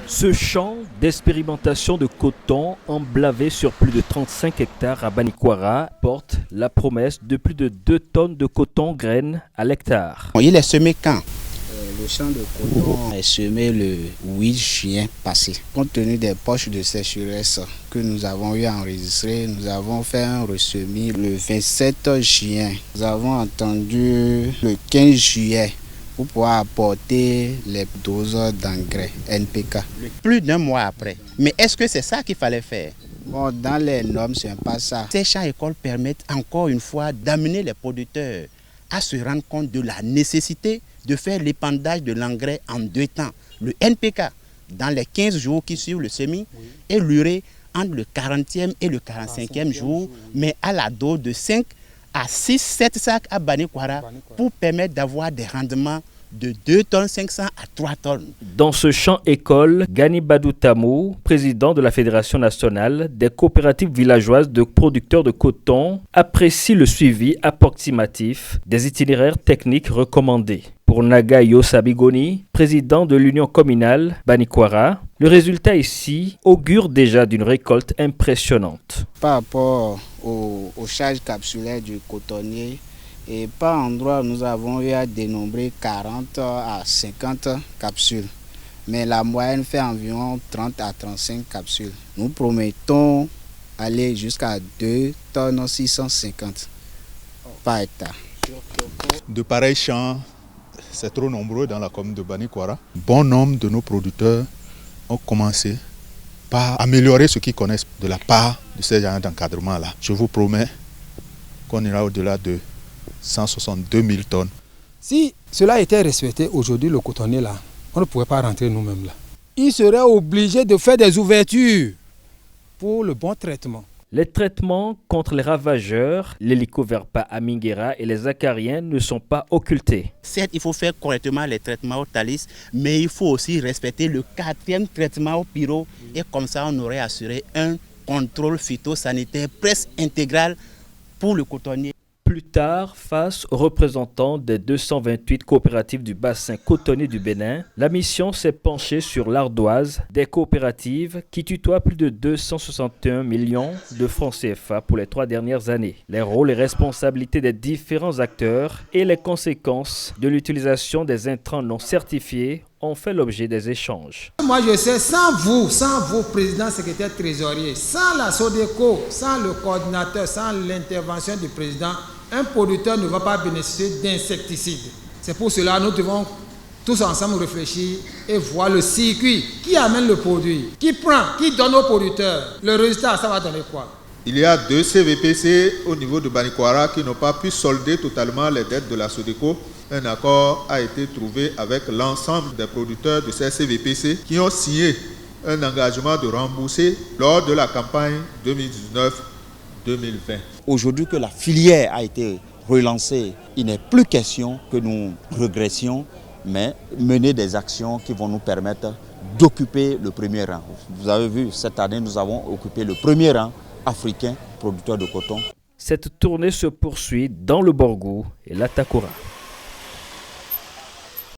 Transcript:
Ce champ d'expérimentation de coton emblavé sur plus de 35 hectares à Banikwara porte la promesse de plus de 2 tonnes de coton graines à l'hectare. Il est semé quand? Le champ de coton est semé le 8 juin passé. Compte tenu des poches de sécheresse que nous avons eu à enregistrer, nous avons fait un ressemis le 27 juin. Nous avons attendu le 15 juillet pour pouvoir apporter les doses d'engrais NPK. Plus d'un mois après. Mais est-ce que c'est ça qu'il fallait faire? Bon, dans les normes, ce n'est pas ça. Ces champs écoles permettent encore une fois d'amener les producteurs à se rendre compte de la nécessité de faire l'épandage de l'engrais en 2 temps. Le NPK dans les 15 jours qui suivent le semis et l'urée entre le 40e et le 45e jour, mais à la dose de 5 à 6, 7 sacs à Banikwara pour permettre d'avoir des rendements de 2 tonnes 500 à 3 tonnes. Dans ce champ école, Gani Badou Tamou, président de la Fédération nationale des coopératives villageoises de producteurs de coton, apprécie le suivi approximatif des itinéraires techniques recommandés. Pour Nagayo Sabigoni, président de l'Union communale Banikwara, le résultat ici augure déjà d'une récolte impressionnante. Par rapport aux charges capsulaires du cotonnier, et par endroit, nous avons eu à dénombrer 40 à 50 capsules. Mais la moyenne fait environ 30 à 35 capsules. Nous promettons aller jusqu'à 2 tonnes 650 par hectare. De pareils champs, c'est trop nombreux dans la commune de Banikwara. Bon nombre de nos producteurs ont commencé par améliorer ce qu'ils connaissent de la part de ces gens d'encadrement-là. Je vous promets qu'on ira au-delà de 162 000 tonnes. Si cela était respecté aujourd'hui, le cotonnier là, on ne pourrait pas rentrer nous-mêmes là. Il serait obligé de faire des ouvertures pour le bon traitement. Les traitements contre les ravageurs, l'hélicoverpa amingera et les acariens ne sont pas occultés. Certes, il faut faire correctement les traitements au talis, mais il faut aussi respecter le 4e traitement au pyro. Et comme ça, on aurait assuré un contrôle phytosanitaire presque intégral pour le cotonnier. Plus tard, face aux représentants des 228 coopératives du bassin cotonnier du Bénin, la mission s'est penchée sur l'ardoise des coopératives qui tutoient plus de 261 millions de francs CFA pour les 3 dernières années. Les rôles et responsabilités des différents acteurs et les conséquences de l'utilisation des intrants non certifiés ont fait l'objet des échanges. Moi je sais, sans vous, président, secrétaire, trésorier, sans la SODECO, sans le coordinateur, sans l'intervention du président, un producteur ne va pas bénéficier d'insecticides. C'est pour cela que nous devons tous ensemble réfléchir et voir le circuit. Qui amène le produit? Qui prend? Qui donne aux producteurs? Le résultat, ça va donner quoi? Il y a 2 CVPC au niveau de Banikwara qui n'ont pas pu solder totalement les dettes de la SODECO. Un accord a été trouvé avec l'ensemble des producteurs de ces CVPC qui ont signé un engagement de rembourser lors de la campagne 2019-2020. Aujourd'hui que la filière a été relancée, il n'est plus question que nous régressions, mais mener des actions qui vont nous permettre d'occuper le premier rang. Vous avez vu, cette année, nous avons occupé le premier rang africain producteur de coton. Cette tournée se poursuit dans le Borgou et la Takura.